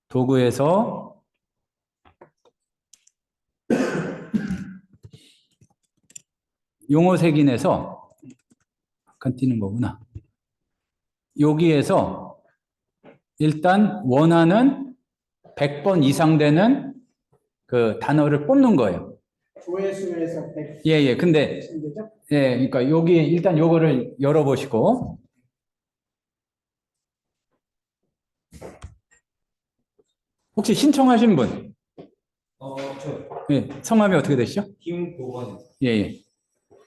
도구에서 용어색인에서 잠깐 띄는 거구나. 여기에서 일단 원하는 100번 이상 되는 그 단어를 뽑는 거예요. 조회수에서 100. 예. 근데 예, 그러니까 여기 일단 요거를 열어보시고 혹시 신청하신 분? 예, 성함이 어떻게 되시죠? 김도건. 예.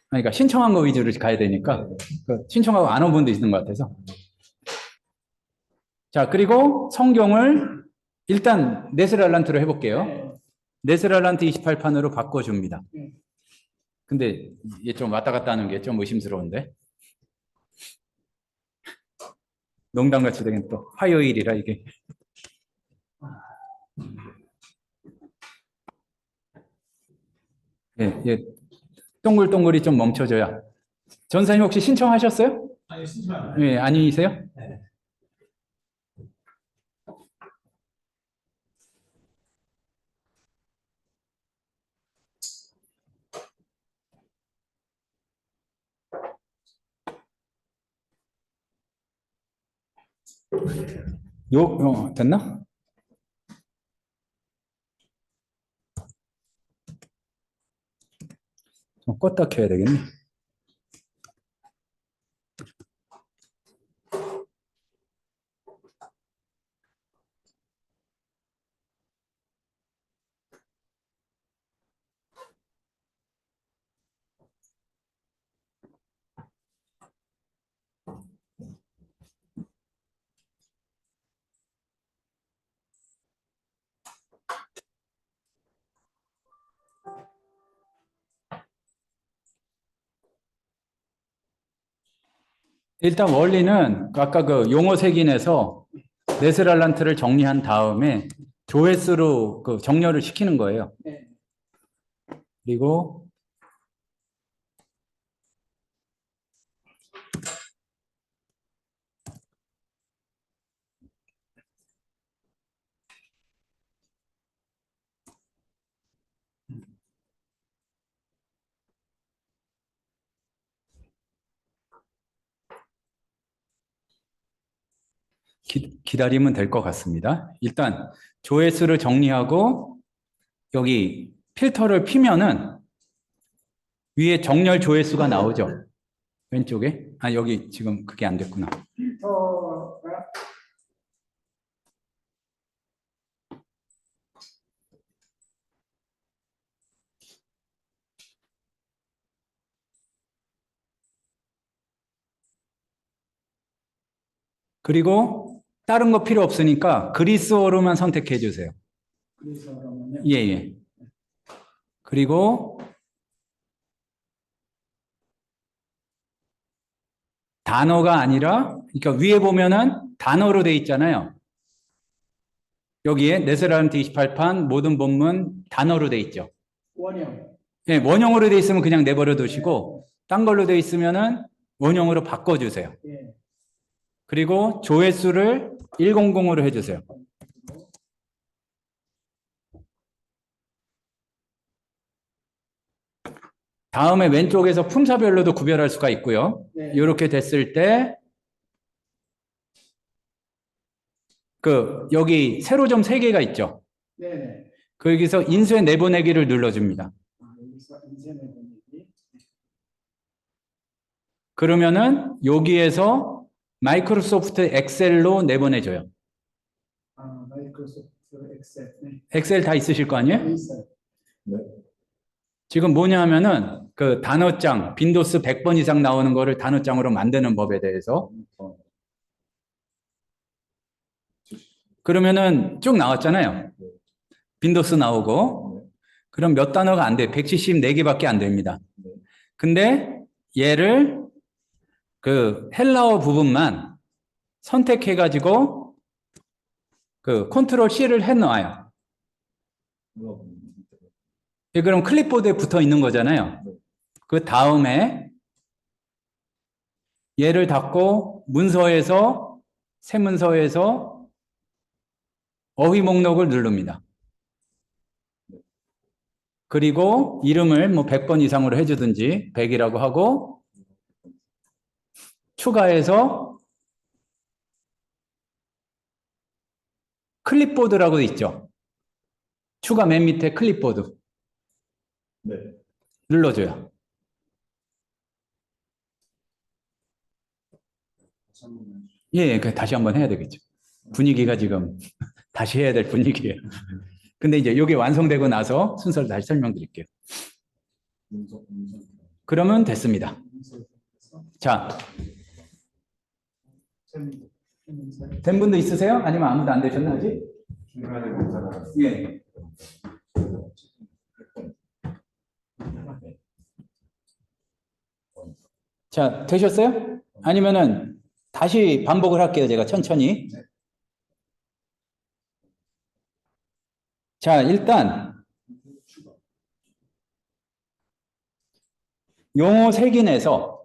그러니까 신청한 거 위주로 가야 되니까 그 신청하고 안 온 분도 있는 것 같아서. 자, 그리고 성경을 일단 네스랄란트로 해볼게요. 네스랄란트 28판으로 바꿔줍니다. 근데 이게 좀 왔다 갔다 하는 게 좀 의심스러운데. 농담같이 되긴 또 화요일이라 이게. 예. 동글동글이 좀 멈춰져야. 전사님 혹시 신청하셨어요? 아니, 신청. 예, 아니세요? 네. 됐나? 좀 껐다 켜야 되겠네. 일단 원리는 아까 그 용어색인에서 네스랄란트를 정리한 다음에 조회수로 그 정렬을 시키는 거예요. 그리고 기다리면 될 것 같습니다. 일단 조회수를 정리하고 여기 필터를 피면은 위에 정렬 조회수가 나오죠. 왼쪽에. 아, 여기 지금 그게 안 됐구나. 필터가 그리고 다른 거 필요 없으니까 그리스어로만 선택해 주세요. 그래서라면요. 예. 그리고 단어가 아니라, 그러니까 위에 보면은 단어로 돼 있잖아요. 여기에 네스랄란트 28판 모든 본문 단어로 돼 있죠. 원형. 예, 원형으로 돼 있으면 그냥 내버려 두시고, 딴 걸로 돼 있으면은 원형으로 바꿔주세요. 예. 그리고 조회수를 100으로 해주세요. 다음에 왼쪽에서 품사별로도 구별할 수가 있고요. 네. 이렇게 됐을 때, 여기 세로점 3개가 있죠. 네네. 거기서 인쇄 내보내기를 눌러줍니다. 여기서 인쇄 내보내기. 그러면은 여기에서 마이크로소프트 엑셀로 내보내줘요. 마이크로소프트 엑셀. 네. 엑셀 다 있으실 거 아니에요? 네, 있어요. 네. 지금 뭐냐 하면은 그 단어장, 빈도수 100번 이상 나오는 거를 단어장으로 만드는 법에 대해서. 그러면은 쭉 나왔잖아요. 빈도수 나오고. 그럼 몇 단어가 안 돼? 174개밖에 안 됩니다. 근데 얘를 그 헬라어 부분만 선택해가지고 그 컨트롤 C를 해놔요. 그럼 클립보드에 붙어 있는 거잖아요. 그 다음에 얘를 닫고 문서에서 세문서에서 어휘 목록을 누릅니다. 그리고 이름을 뭐 100번 이상으로 해주든지 100이라고 하고 추가해서 클립보드라고 있죠. 추가 맨 밑에 클립보드 네. 눌러줘요. 예, 다시 한번 해야 되겠죠. 분위기가 지금 다시 해야 될 분위기예요. 근데 이제 이게 완성되고 나서 순서를 다시 설명드릴게요. 그러면 됐습니다. 자, 된 분도 있으세요? 아니면 아무도 안 되셨나 아직? 중간에 문자가 예. 자, 되셨어요? 아니면은 다시 반복을 할게요. 제가 천천히. 자, 일단 용어 색인에서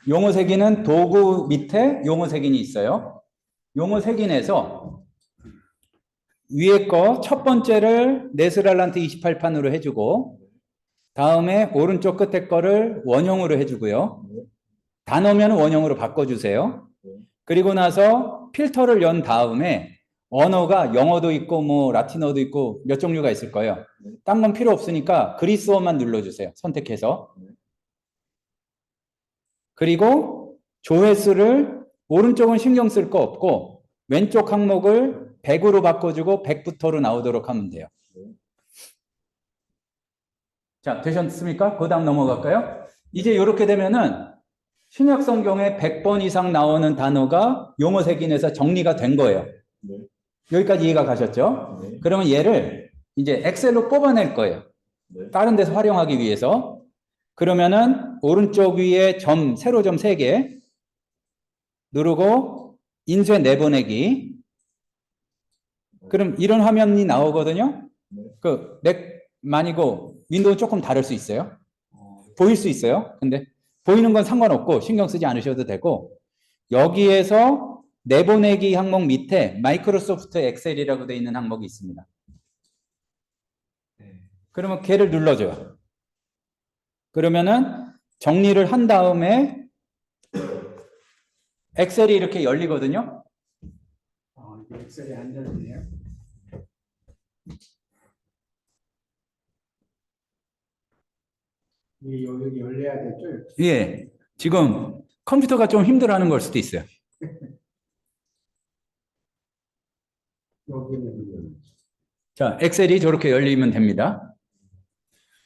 용어 색인은 도구 밑에 용어 색인이 있어요. 용어 색인에서 위에 거 첫 번째를 네스랄란트 28판으로 해주고 다음에 오른쪽 끝에 거를 원형으로 해주고요. 단어면 원형으로 바꿔주세요. 그리고 나서 필터를 연 다음에 언어가 영어도 있고 뭐 라틴어도 있고 몇 종류가 있을 거예요. 딴 건 필요 없으니까 그리스어만 눌러주세요. 선택해서. 그리고 조회수를 오른쪽은 신경 쓸 거 없고 왼쪽 항목을 100으로 바꿔주고 100부터로 나오도록 하면 돼요. 자, 되셨습니까? 그 다음 넘어갈까요? 이제 이렇게 되면은 신약 성경에 100번 이상 나오는 단어가 용어 색인에서 정리가 된 거예요. 네. 여기까지 이해가 가셨죠? 네. 그러면 얘를 이제 엑셀로 뽑아낼 거예요. 네. 다른 데서 활용하기 위해서. 그러면은 오른쪽 위에 점, 세로 점 3개 누르고 인쇄 내보내기. 그럼 이런 화면이 나오거든요. 네. 그 맥만이고 윈도우 조금 다를 수 있어요. 보일 수 있어요. 근데 보이는 건 상관없고 신경 쓰지 않으셔도 되고 여기에서 내보내기 항목 밑에 마이크로소프트 엑셀이라고 되어 있는 항목이 있습니다. 그러면 걔를 눌러줘요. 그러면은 정리를 한 다음에 엑셀이 이렇게 열리거든요. 이게 엑셀이 안 열리네요. 이게 여기 열려야 되죠? 예. 지금 컴퓨터가 좀 힘들어하는 걸 수도 있어요. 여기는 자, 엑셀이 저렇게 열리면 됩니다.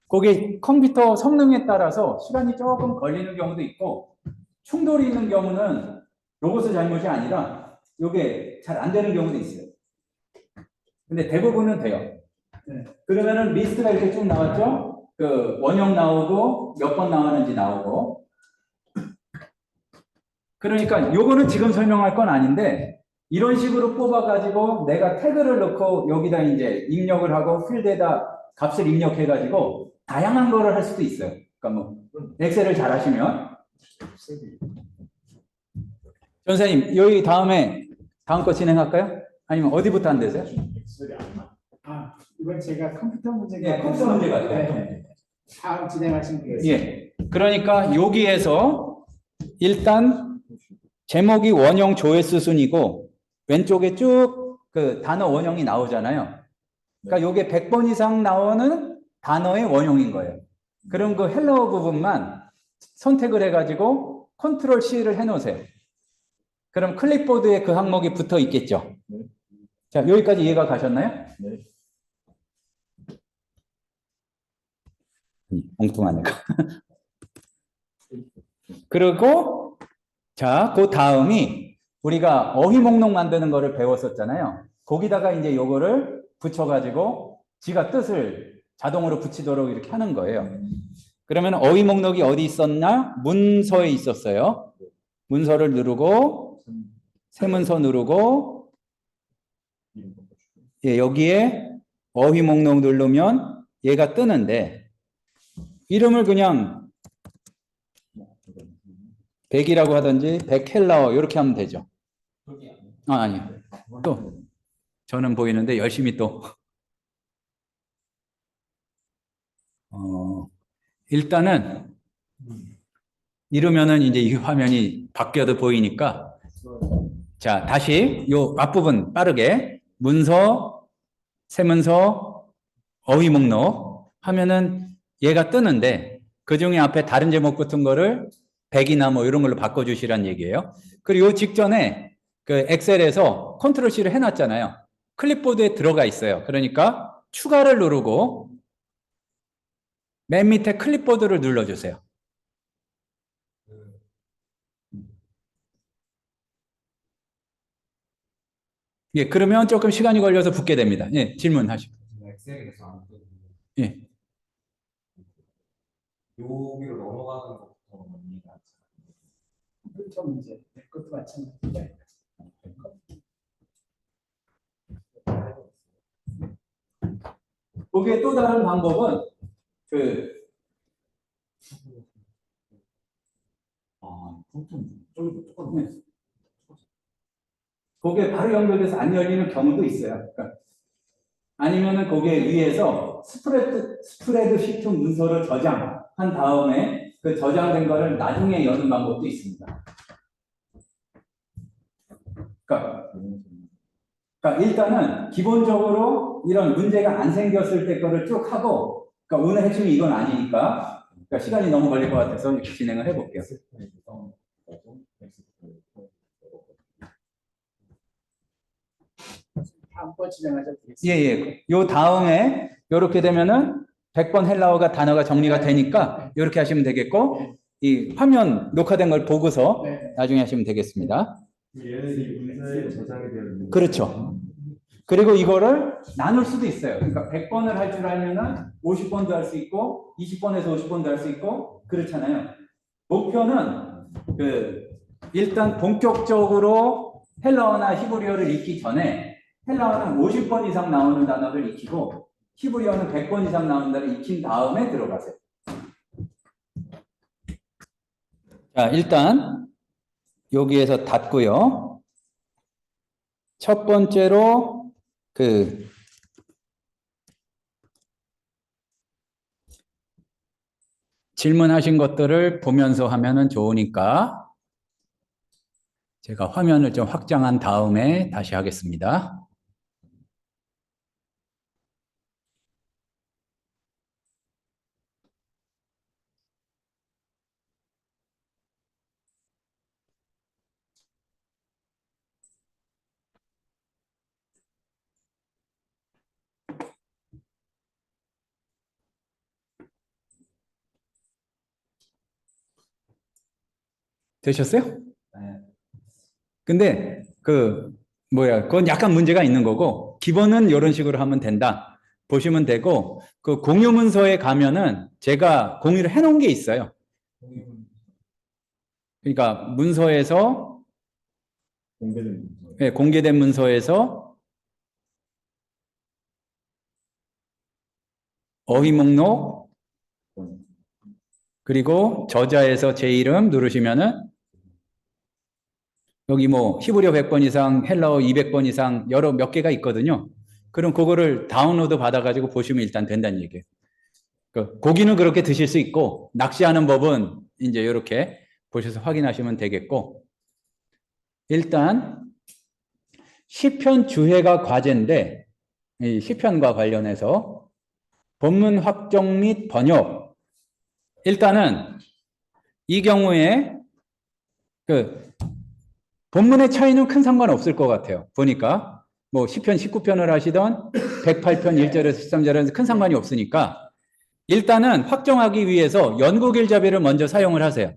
거기 컴퓨터 성능에 따라서 시간이 조금 걸리는 경우도 있고 충돌이 있는 경우는 로봇의 잘못이 아니라 이게 잘 안 되는 경우도 있어요. 근데 대부분은 돼요. 네. 그러면은 리스트가 이렇게 쭉 나왔죠? 그 원형 나오고 몇 번 나왔는지 나오고. 그러니까 요거는 지금 설명할 건 아닌데 이런 식으로 뽑아가지고 내가 태그를 넣고 여기다 이제 입력을 하고 필드에다 값을 입력해가지고 다양한 거를 할 수도 있어요. 그러니까 뭐 엑셀을 잘 하시면. 전사님 여기 다음에 다음 거 진행할까요? 아니면 어디부터 안 되세요? 엑셀이 안 나. 이건 제가 컴퓨터 문제가 예, 컴퓨터 문제 같아요. 네. 다음 진행하시면 되겠습니다. 예. 그러니까 여기에서 일단 제목이 원형 조회수 순이고 왼쪽에 쭉 그 단어 원형이 나오잖아요. 그러니까 요게 100번 이상 나오는 단어의 원형인 거예요. 그럼 그 헬로 부분만 선택을 해가지고 컨트롤 C를 해놓으세요. 그럼 클립보드에 그 항목이 붙어 있겠죠. 네. 자, 여기까지 이해가 가셨나요? 네. 엉뚱하네. 그리고 자, 그 다음이 우리가 어휘 목록 만드는 거를 배웠었잖아요. 거기다가 이제 요거를 붙여가지고 지가 뜻을 자동으로 붙이도록 이렇게 하는 거예요. 그러면 어휘 목록이 어디 있었나? 문서에 있었어요. 문서를 누르고 세문서 누르고 예, 여기에 어휘 목록 누르면 얘가 뜨는데 이름을 그냥 100이라고 하든지 100켈라어 이렇게 하면 되죠. 아니. 또 저는 보이는데 열심히 또 일단은 이러면은 이제 이 화면이 바뀌어도 보이니까 자, 다시 요 앞부분 빠르게 문서, 세문서, 어휘 목록 하면은 얘가 뜨는데 그중에 앞에 다른 제목 같은 거를 100이나 뭐 이런 걸로 바꿔주시란 얘기예요. 그리고 요 직전에 그 엑셀에서 컨트롤 C를 해놨잖아요. 클립보드에 들어가 있어요. 그러니까 추가를 누르고 맨 밑에 클립보드를 눌러주세요. 예, 그러면 조금 시간이 걸려서 붙게 됩니다. 예, 질문하시고. 엑셀에서 안 뜨고 예. 여기로 넘어가는 것부터 뭡니까? 컴퓨터 문제. 그것도 마찬가지입니다. 거기에 또 다른 방법은 그 거기에 바로 연결돼서 안 열리는 경우도 있어요. 그러니까 아니면은 거기에 위에서 스프레드 시트 문서를 저장한 다음에 그 저장된 거를 나중에 여는 방법도 있습니다. 그러니까 일단은 기본적으로 이런 문제가 안 생겼을 때 거를 쭉 하고, 그러니까 오늘 핵심이 이건 아니니까, 그러니까 시간이 너무 걸릴 것 같아서 이렇게 진행을 해볼게요. 다음번 진행하셔도 되겠습니다. 예, 예. 요 다음에 이렇게 되면은 100번 헬라어가 단어가 정리가 되니까 이렇게 하시면 되겠고, 이 화면 녹화된 걸 보고서 네. 나중에 하시면 되겠습니다. 얘네들이 문서에 저장이 되어 있는 그렇죠. 그리고 이거를 나눌 수도 있어요. 그러니까 100번을 할 줄 알면은 50번도 할 수 있고 20번에서 50번도 할 수 있고 그렇잖아요. 목표는 일단 본격적으로 헬라어나 히브리어를 익기 전에 헬라어는 50번 이상 나오는 단어를 익히고 히브리어는 100번 이상 나오는 단어를 익힌 다음에 들어가세요. 자, 일단 여기에서 닫고요. 첫 번째로 질문하신 것들을 보면서 하면은 좋으니까 제가 화면을 좀 확장한 다음에 다시 하겠습니다. 되셨어요? 네. 근데 그건 약간 문제가 있는 거고 기본은 이런 식으로 하면 된다 보시면 되고 그 공유 문서에 가면은 제가 공유를 해놓은 게 있어요. 그러니까 문서에서 공개된 문서. 네, 공개된 문서에서 어휘 목록 그리고 저자에서 제 이름 누르시면은 여기 뭐 히브리어 100번 이상, 헬라어 200번 이상 여러 몇 개가 있거든요. 그럼 그거를 다운로드 받아가지고 보시면 일단 된다는 얘기예요. 고기는 그렇게 드실 수 있고 낚시하는 법은 이제 이렇게 보셔서 확인하시면 되겠고 일단 시편 주해가 과제인데 이 시편과 관련해서 본문 확정 및 번역 일단은 이 경우에 본문의 차이는 큰 상관없을 것 같아요. 보니까 뭐 10편, 19편을 하시던 108편 1절에서 13절에서 큰 상관이 없으니까 일단은 확정하기 위해서 연구길잡이를 먼저 사용을 하세요.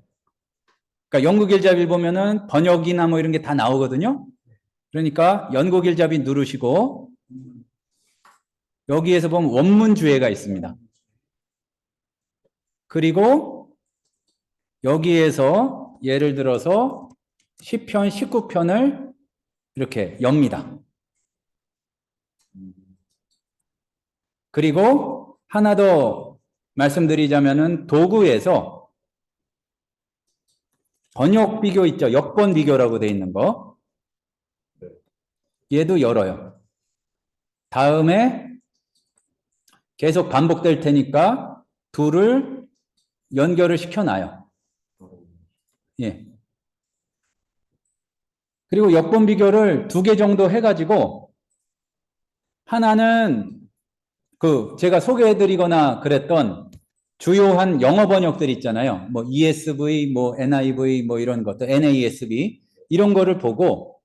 그러니까 연구길잡이 보면은 번역이나 뭐 이런 게 다 나오거든요. 그러니까 연구길잡이 누르시고 여기에서 보면 원문 주해가 있습니다. 그리고 여기에서 예를 들어서 10편, 19편을 이렇게 엽니다. 그리고 하나 더 말씀드리자면은 도구에서 번역 비교 있죠. 역번 비교라고 되어 있는 거. 얘도 열어요. 다음에 계속 반복될 테니까 둘을 연결을 시켜놔요. 예. 그리고 역본 비교를 2개 정도 해가지고 하나는 제가 소개해드리거나 그랬던 주요한 영어 번역들 있잖아요. 뭐 ESV, 뭐 NIV, 뭐 이런 것들, NASB 이런 거를 보고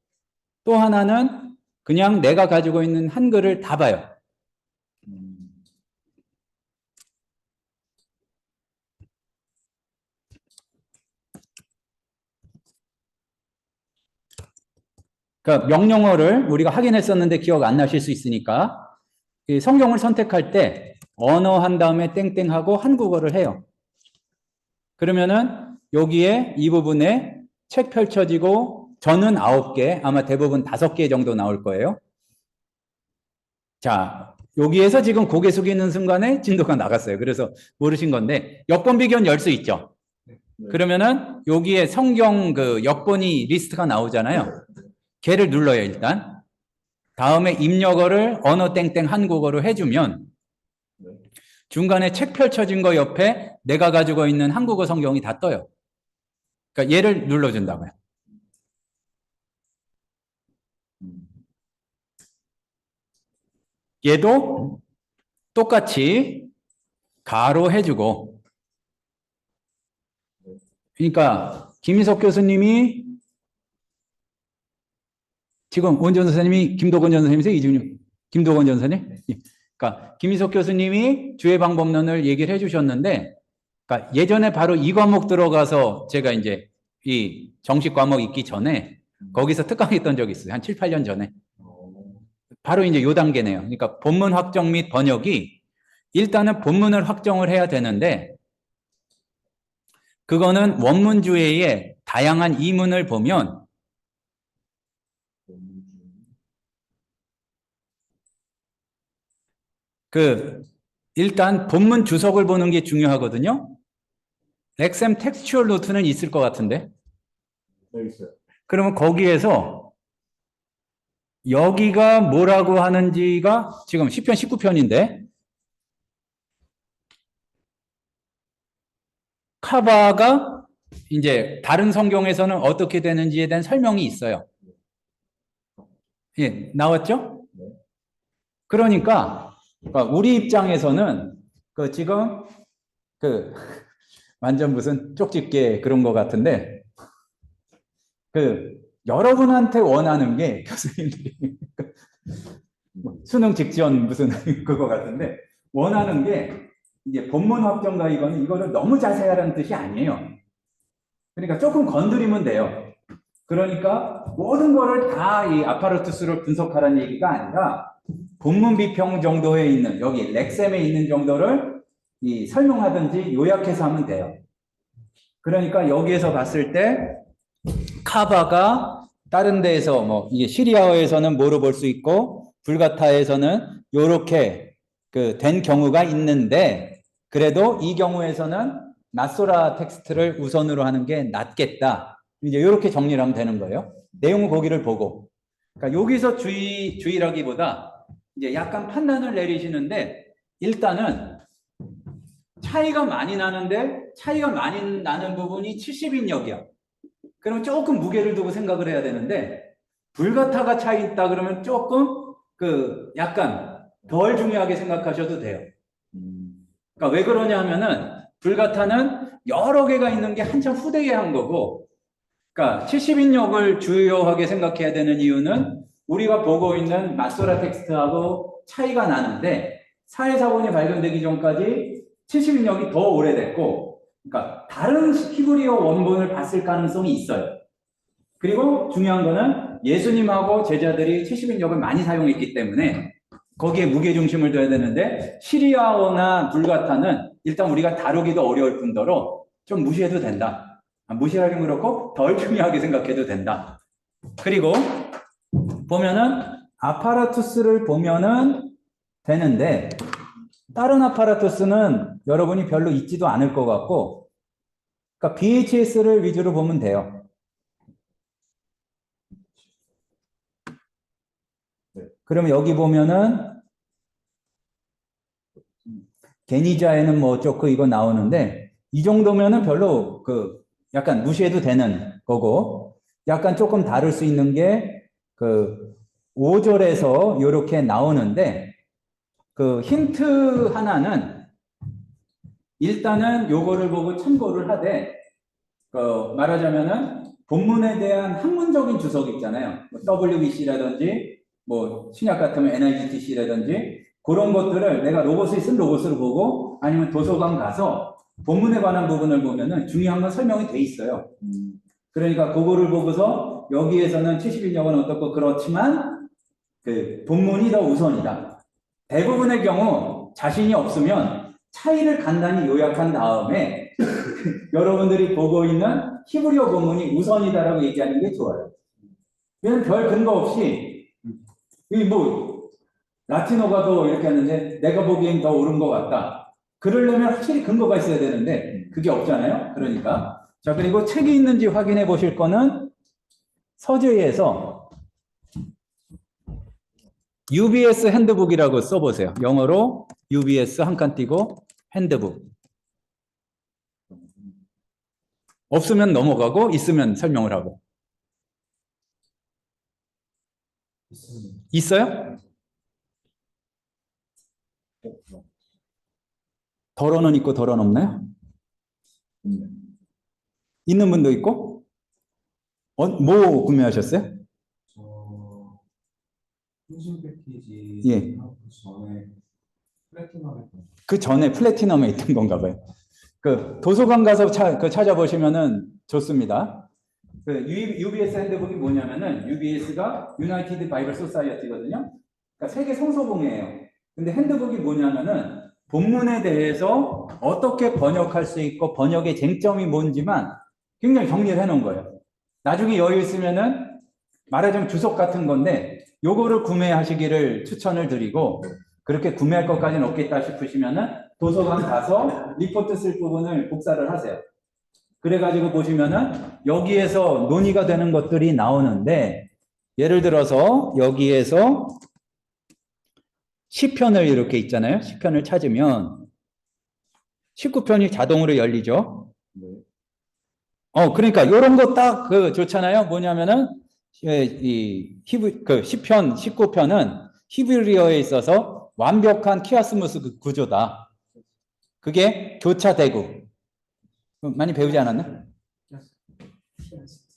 또 하나는 그냥 내가 가지고 있는 한글을 다 봐요. 그러니까 명령어를 우리가 확인했었는데 기억 안 나실 수 있으니까 이 성경을 선택할 때 언어 한 다음에 땡땡하고 한국어를 해요. 그러면은 여기에 이 부분에 책 펼쳐지고 저는 9개, 아마 대부분 5개 정도 나올 거예요. 자, 여기에서 지금 고개 숙이는 순간에 진도가 나갔어요. 그래서 모르신 건데 역본 비교는 열 수 있죠. 그러면은 여기에 성경 역본이 리스트가 나오잖아요. 걔를 눌러요, 일단. 다음에 입력어를 언어 땡땡 한국어로 해주면 중간에 책 펼쳐진 거 옆에 내가 가지고 있는 한국어 성경이 다 떠요. 그러니까 얘를 눌러준다고요. 얘도 똑같이 가로 해주고, 그러니까 김희석 교수님이 지금 원전 선생님이 김도건 전 선생님이세요? 이준님? 김도건 전 선생님? 예. 그러니까 김희석 교수님이 주의 방법론을 얘기를 해주셨는데, 그러니까 예전에 바로 이 과목 들어가서 제가 이제 이 정식 과목 있기 전에 거기서 특강했던 적이 있어요. 한 7, 8년 전에. 바로 이제 요 단계네요. 그러니까 본문 확정 및 번역이 일단은 본문을 확정을 해야 되는데 그거는 원문주의의 다양한 이문을 보면 일단 본문 주석을 보는 게 중요하거든요. XM 텍스추얼 노트는 있을 것 같은데. 여기 있어요. 그러면 거기에서 여기가 뭐라고 하는지가 지금 10편, 19편인데 카바가 이제 다른 성경에서는 어떻게 되는지에 대한 설명이 있어요. 예, 나왔죠? 그러니까 우리 입장에서는 지금 완전 무슨 쪽집게 그런 것 같은데 여러분한테 원하는 게 교수님들이 수능 직전 무슨 그거 같은데 원하는 게 이제 본문 확정과 이거를 너무 자세하라는 뜻이 아니에요. 그러니까 조금 건드리면 돼요. 그러니까 모든 거를 다 이 아파르투스를 분석하라는 얘기가 아니라 본문 비평 정도에 있는 여기 렉셈에 있는 정도를 설명하든지 요약해서 하면 돼요. 그러니까 여기에서 봤을 때 카바가 다른 데에서 뭐 이게 시리아어에서는 뭐로 볼 수 있고 불가타에서는 요렇게 된 경우가 있는데 그래도 이 경우에서는 낫소라 텍스트를 우선으로 하는 게 낫겠다. 이제 이렇게 정리를 하면 되는 거예요. 내용은 거기를 보고. 그러니까 여기서 주의라기보다 이제 약간 판단을 내리시는데 일단은 차이가 많이 나는데 차이가 많이 나는 부분이 70인역이야. 그럼 조금 무게를 두고 생각을 해야 되는데 불가타가 차이 있다 그러면 조금 약간 덜 중요하게 생각하셔도 돼요. 그러니까 왜 그러냐 하면은 불가타는 여러 개가 있는 게 한참 후대에 한 거고 그러니까 70인역을 주요하게 생각해야 되는 이유는 우리가 보고 있는 마소라 텍스트하고 차이가 나는데 사회사본이 발견되기 전까지 70인역이 더 오래됐고 그러니까 다른 히브리어 원본을 봤을 가능성이 있어요. 그리고 중요한 거는 예수님하고 제자들이 70인역을 많이 사용했기 때문에 거기에 무게중심을 둬야 되는데 시리아어나 불가타는 일단 우리가 다루기도 어려울 뿐더러 좀 무시해도 된다. 무시하긴 그렇고 덜 중요하게 생각해도 된다. 그리고 보면은 아파라투스를 보면은 되는데 다른 아파라투스는 여러분이 별로 있지도 않을 것 같고 그러니까 VHS를 위주로 보면 돼요. 그러면 여기 보면은 게니자에는 뭐 어쩌고 이거 나오는데 이 정도면은 별로 그 약간 무시해도 되는 거고 약간 조금 다를 수 있는 게 그 5절에서 이렇게 나오는데 그 힌트 하나는 일단은 요거를 보고 참고를 하되 그 말하자면은 본문에 대한 학문적인 주석 있잖아요. 뭐 WBC라든지 뭐 신약 같으면 NIGTC라든지 그런 것들을 내가 로고스에 쓴 로고스를 보고 아니면 도서관 가서 본문에 관한 부분을 보면은 중요한 건 설명이 돼 있어요. 그러니까 그거를 보고서 여기에서는 71년은 어떻고 그렇지만 그 본문이 더 우선이다. 대부분의 경우 자신이 없으면 차이를 간단히 요약한 다음에 여러분들이 보고 있는 히브리어 본문이 우선이다라고 얘기하는 게 좋아요. 왜냐면 별 근거 없이 이 뭐 라틴어가 더 이렇게 하는데 내가 보기엔 더 옳은 것 같다. 그러려면 확실히 근거가 있어야 되는데 그게 없잖아요. 그러니까 자 그리고 책이 있는지 확인해 보실 거는 서재에서 UBS 핸드북이라고 써보세요. 영어로 UBS 한 칸 띄고 핸드북. 없으면 넘어가고 있으면 설명을 하고. 있어요? 덜어는 있고 덜어는 없나요? 있는 분도 있고? 뭐 구매하셨어요? 저 통신 패키지 예. 하고 전에 플래티넘 했던 그 전에 플래티넘에 있던 건가 봐요. 그 도서관 가서 찾아보시면은 좋습니다. 그 UBS 핸드북이 뭐냐면은 UBS가 유나이티드 바이블 소사이어티거든요. 그러니까 세계 성서공회예요. 근데 핸드북이 뭐냐면은 본문에 대해서 어떻게 번역할 수 있고 번역의 쟁점이 뭔지만 굉장히 정리를 해놓은 거예요. 나중에 여유 있으면은 말하자면 주석 같은 건데 요거를 구매하시기를 추천을 드리고 그렇게 구매할 것까지는 없겠다 싶으시면은 도서관 가서 리포트 쓸 부분을 복사를 하세요. 그래가지고 보시면은 여기에서 논의가 되는 것들이 나오는데 예를 들어서 여기에서 시편을 이렇게 있잖아요. 시편을 찾으면 19편이 자동으로 열리죠. 그러니까 이런 거 딱 그 좋잖아요. 뭐냐면은 그 시편 19편은 히브리어에 있어서 완벽한 키아스무스 구조다. 그게 교차되고 많이 배우지 않았나?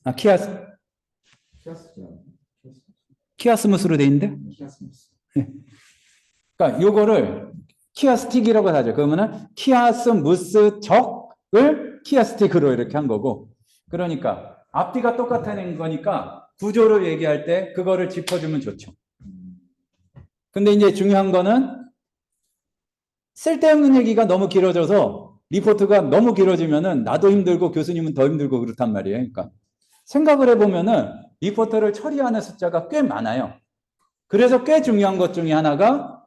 아, 키아스무스로 돼 있는데? 그러니까 요거를 키아스틱이라고 하죠. 그러면은 키아스무스적을 키아스틱으로 이렇게 한 거고. 그러니까 앞뒤가 똑같은 거니까 구조를 얘기할 때 그거를 짚어주면 좋죠. 근데 이제 중요한 거는 쓸데없는 얘기가 너무 길어져서 리포트가 너무 길어지면은 나도 힘들고 교수님은 더 힘들고 그렇단 말이에요. 그러니까 생각을 해보면은 리포트를 처리하는 숫자가 꽤 많아요. 그래서 꽤 중요한 것 중에 하나가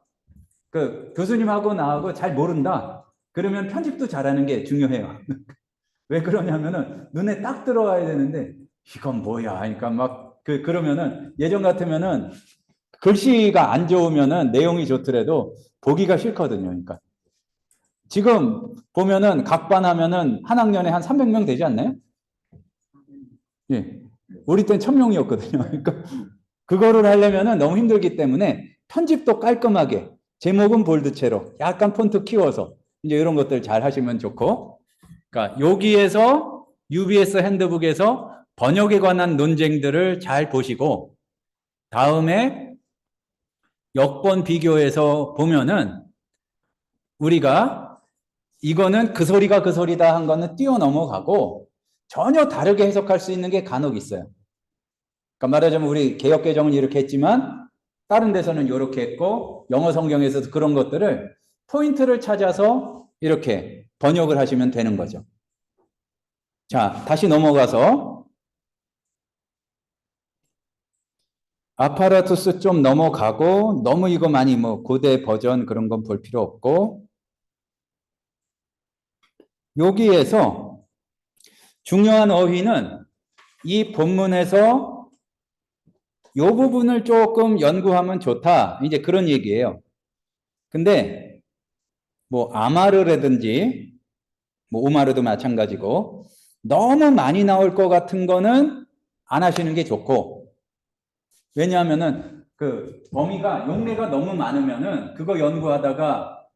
그 교수님하고 나하고 잘 모른다. 그러면 편집도 잘하는 게 중요해요. 왜 그러냐면은 눈에 딱 들어와야 되는데 이건 뭐야? 그러니까 막 그러면은 예전 같으면은 글씨가 안 좋으면은 내용이 좋더라도 보기가 싫거든요. 그러니까 지금 보면은 각반하면은 한 학년에 한 300명 되지 않나요? 예. 우리 땐 1000명이었거든요. 그러니까 그거를 하려면은 너무 힘들기 때문에 편집도 깔끔하게 제목은 볼드체로 약간 폰트 키워서 이제 이런 것들 잘 하시면 좋고 그러니까 여기에서 UBS 핸드북에서 번역에 관한 논쟁들을 잘 보시고 다음에 역번 비교해서 보면은 우리가 이거는 그 소리가 그 소리다 한 거는 뛰어넘어가고 전혀 다르게 해석할 수 있는 게 간혹 있어요. 그러니까 말하자면 우리 개역개정은 이렇게 했지만 다른 데서는 이렇게 했고 영어 성경에서도 그런 것들을 포인트를 찾아서 이렇게 번역을 하시면 되는 거죠. 자, 다시 넘어가서 아파라투스 좀 넘어가고 너무 이거 많이 뭐 고대 버전 그런 건 볼 필요 없고 여기에서 중요한 어휘는 이 본문에서 요 부분을 조금 연구하면 좋다. 이제 그런 얘기예요. 근데 뭐 아마르라든지 뭐 오마르도 마찬가지고 너무 많이 나올 것 같은 거는 안 하시는 게 좋고, 왜냐하면은 그 범위가 용례가 너무 많으면은 그거 연구하다가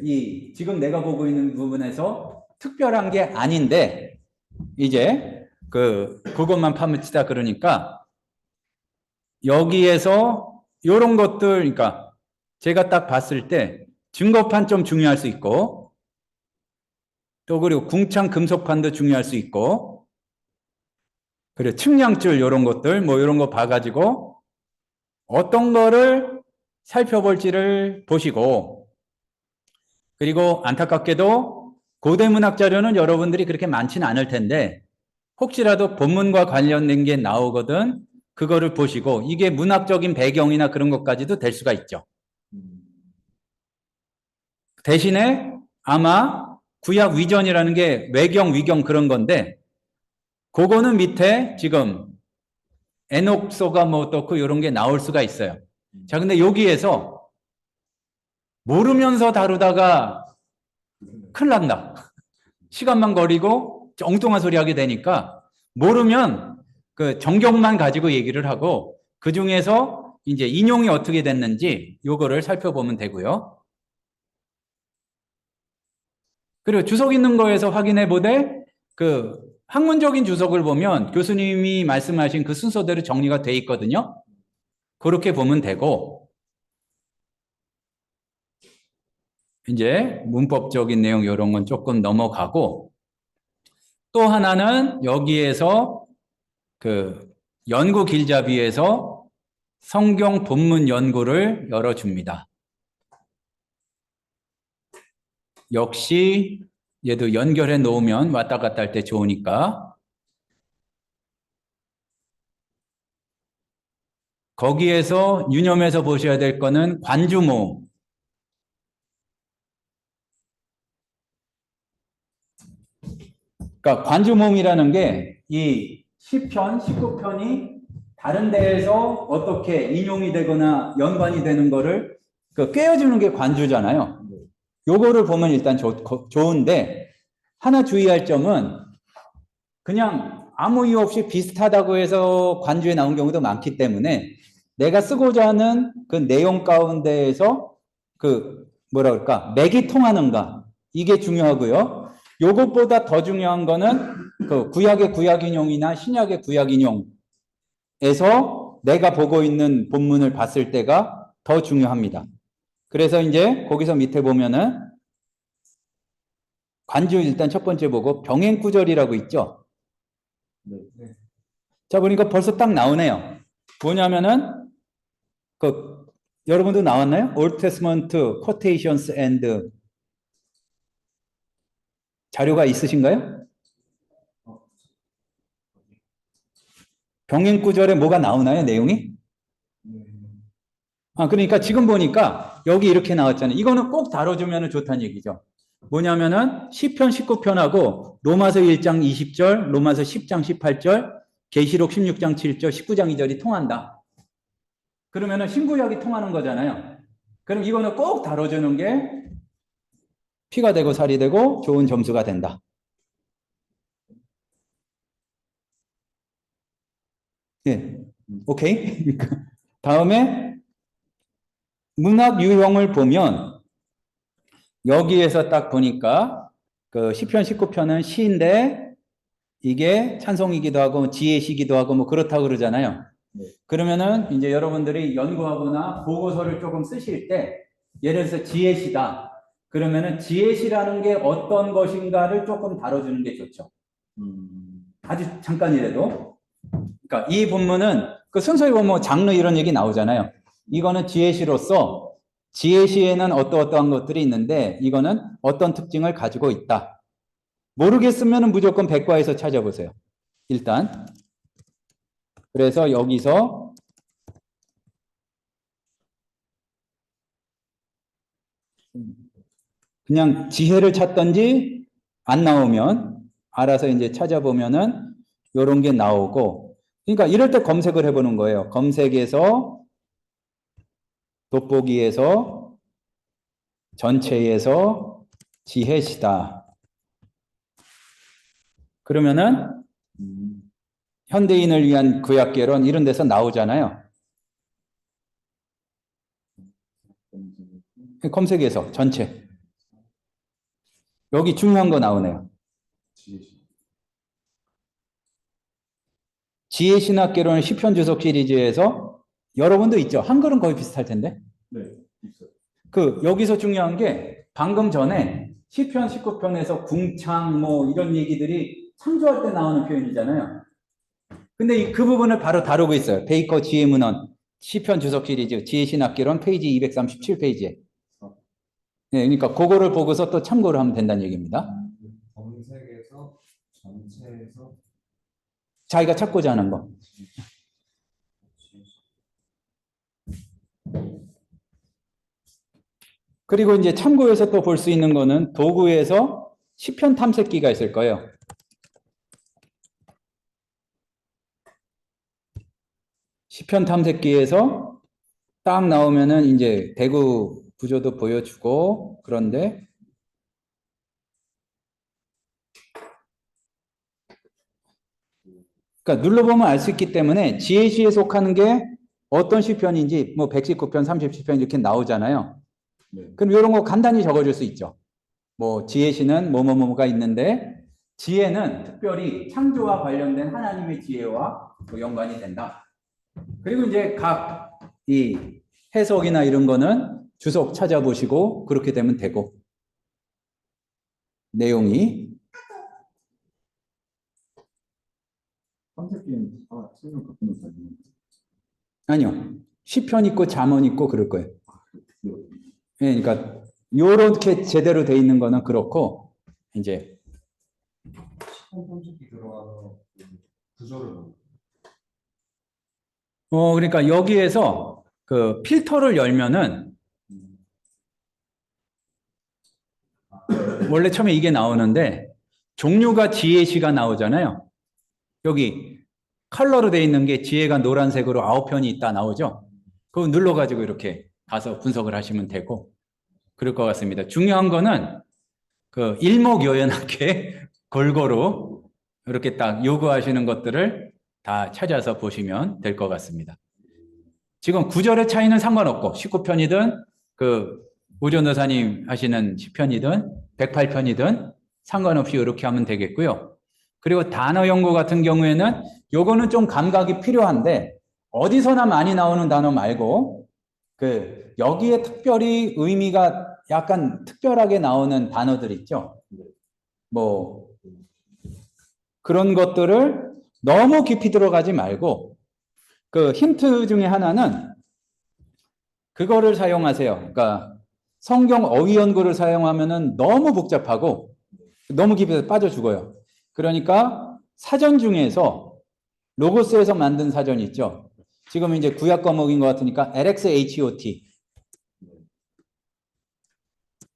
이 지금 내가 보고 있는 부분에서 특별한 게 아닌데 이제 그것만 파묻히다 그러니까 여기에서 요런 것들, 그러니까 제가 딱 봤을 때 증거판 좀 중요할 수 있고, 또 그리고 궁창 금속판도 중요할 수 있고, 그리고 측량줄 요런 것들 뭐 요런 거 봐가지고 어떤 거를 살펴볼지를 보시고, 그리고 안타깝게도 고대 문학 자료는 여러분들이 그렇게 많지는 않을 텐데 혹시라도 본문과 관련된 게 나오거든 그거를 보시고, 이게 문학적인 배경이나 그런 것까지도 될 수가 있죠. 대신에 아마 구약 위전이라는 게 외경, 위경 그런 건데 그거는 밑에 지금 에녹서가 뭐 어떻고 이런 게 나올 수가 있어요. 자, 근데 여기에서 모르면서 다루다가 큰일 난다. 시간만 거리고 엉뚱한 소리 하게 되니까 모르면 그 정경만 가지고 얘기를 하고 그 중에서 이제 인용이 어떻게 됐는지 요거를 살펴보면 되고요. 그리고 주석 있는 거에서 확인해 보되 그 학문적인 주석을 보면 교수님이 말씀하신 그 순서대로 정리가 돼 있거든요. 그렇게 보면 되고, 이제 문법적인 내용 이런 건 조금 넘어가고, 또 하나는 여기에서 그 연구 길잡이에서 성경 본문 연구를 열어줍니다. 역시 얘도 연결해 놓으면 왔다 갔다 할 때 좋으니까. 거기에서 유념해서 보셔야 될 거는 관주모. 그러니까 관주모음이라는 게 이 10편, 19편이 다른 데에서 어떻게 인용이 되거나 연관이 되는 거를 꿰어주는 게 관주잖아요. 요거를 보면 일단 좋은데 하나 주의할 점은 그냥 아무 이유 없이 비슷하다고 해서 관주에 나온 경우도 많기 때문에 내가 쓰고자 하는 그 내용 가운데에서 뭐라 그럴까, 맥이 통하는가, 이게 중요하고요. 요것보다 더 중요한 거는 그 구약의 구약 인용이나 신약의 구약 인용에서 내가 보고 있는 본문을 봤을 때가 더 중요합니다. 그래서 이제 거기서 밑에 보면은 관주 일단 첫 번째 보고 병행구절이라고 있죠. 네. 자, 보니까 벌써 딱 나오네요. 뭐냐면은 여러분도 나왔나요? Old Testament Quotations and 자료가 있으신가요? 병행구절에 뭐가 나오나요? 내용이? 그러니까 지금 보니까 여기 이렇게 나왔잖아요. 이거는 꼭 다뤄주면 좋다는 얘기죠. 뭐냐면은 시편 19편하고 로마서 1장 20절, 로마서 10장 18절, 계시록 16장 7절, 19장 2절이 통한다. 그러면은 신구약이 통하는 거잖아요. 그럼 이거는 꼭 다뤄주는 게 피가 되고 살이 되고 좋은 점수가 된다. 예, 오케이. 다음에 문학 유형을 보면 여기에서 딱 보니까 그 시편 19편은 시인데 이게 찬송이기도 하고 지혜시기도 하고 뭐 그렇다고 그러잖아요. 그러면은 이제 여러분들이 연구하거나 보고서를 조금 쓰실 때 예를 들어서 지혜시다. 그러면은 지혜시라는 게 어떤 것인가를 조금 다뤄주는 게 좋죠. 아주 잠깐이라도. 그러니까 이 본문은 그 순서에 보면 뭐 장르 이런 얘기 나오잖아요. 이거는 지혜시로서 지혜시에는 어떠어떠한 것들이 있는데 이거는 어떤 특징을 가지고 있다. 모르겠으면 무조건 백과에서 찾아보세요. 일단. 그래서 여기서 그냥 지혜를 찾던지 안 나오면 알아서 이제 찾아보면은 요런 게 나오고, 그러니까 이럴 때 검색을 해보는 거예요. 검색에서, 돋보기에서, 전체에서, 지혜시다. 그러면은 현대인을 위한 구약개론 이런 데서 나오잖아요. 검색에서 전체. 여기 중요한 거 나오네요. 지혜신학개론은 시편 주석 시리즈에서 여러분도 있죠. 한글은 거의 비슷할 텐데. 네, 있어요. 여기서 중요한 게 방금 전에 시편 19편에서 궁창 뭐 이런 얘기들이 창조할 때 나오는 표현이잖아요. 근데 그 부분을 바로 다루고 있어요. 베이커 지혜문헌 시편 주석 시리즈 지혜신학개론 페이지 237페이지에. 네, 그러니까 그거를 보고서 또 참고를 하면 된다는 얘기입니다. 검색에서 전체에서 자기가 찾고자 하는 거. 그리고 이제 참고해서 또 볼 수 있는 거는 도구에서 시편 탐색기가 있을 거예요. 시편 탐색기에서 딱 나오면은 이제 대구 구조도 보여주고 그런데 그러니까 눌러보면 알 수 있기 때문에 지혜시에 속하는 게 어떤 시편인지 뭐 119편, 37편 이렇게 나오잖아요. 네. 그럼 이런 거 간단히 적어줄 수 있죠. 뭐 지혜시는 뭐뭐뭐가 있는데 지혜는 특별히 창조와 관련된 하나님의 지혜와 연관이 된다. 그리고 이제 각 이 해석이나 이런 거는 주석 찾아보시고 그렇게 되면 되고 내용이 탐색기는 설명 바꾸는 거 아니요. 시편 있고 잠언 있고 그럴 거예요. 예, 그러니까 요렇게 제대로 돼 있는 거는 그렇고 이제 시폰 탐색기 들어가서 그 구조를 보고 그러니까 여기에서 그 필터를 열면은 원래 처음에 이게 나오는데 종류가 지혜시가 나오잖아요. 여기 컬러로 돼 있는 게 지혜가 노란색으로 9편이 있다 나오죠. 그거 눌러가지고 이렇게 가서 분석을 하시면 되고 그럴 것 같습니다. 중요한 거는 그 일목요연하게 골고루 이렇게 딱 요구하시는 것들을 다 찾아서 보시면 될 것 같습니다. 지금 구절의 차이는 상관없고 19편이든 그 오전도사님 하시는 10편이든 108편이든 상관없이 이렇게 하면 되겠고요. 그리고 단어 연구 같은 경우에는 요거는 좀 감각이 필요한데 어디서나 많이 나오는 단어 말고 그 여기에 특별히 의미가 약간 특별하게 나오는 단어들 있죠. 뭐 그런 것들을 너무 깊이 들어가지 말고 그 힌트 중에 하나는 그거를 사용하세요. 그러니까 성경 어휘 연구를 사용하면은 너무 복잡하고 너무 깊이 빠져 죽어요. 그러니까 사전 중에서 로고스에서 만든 사전이 있죠. 지금 이제 구약 과목인 것 같으니까 LXHOT.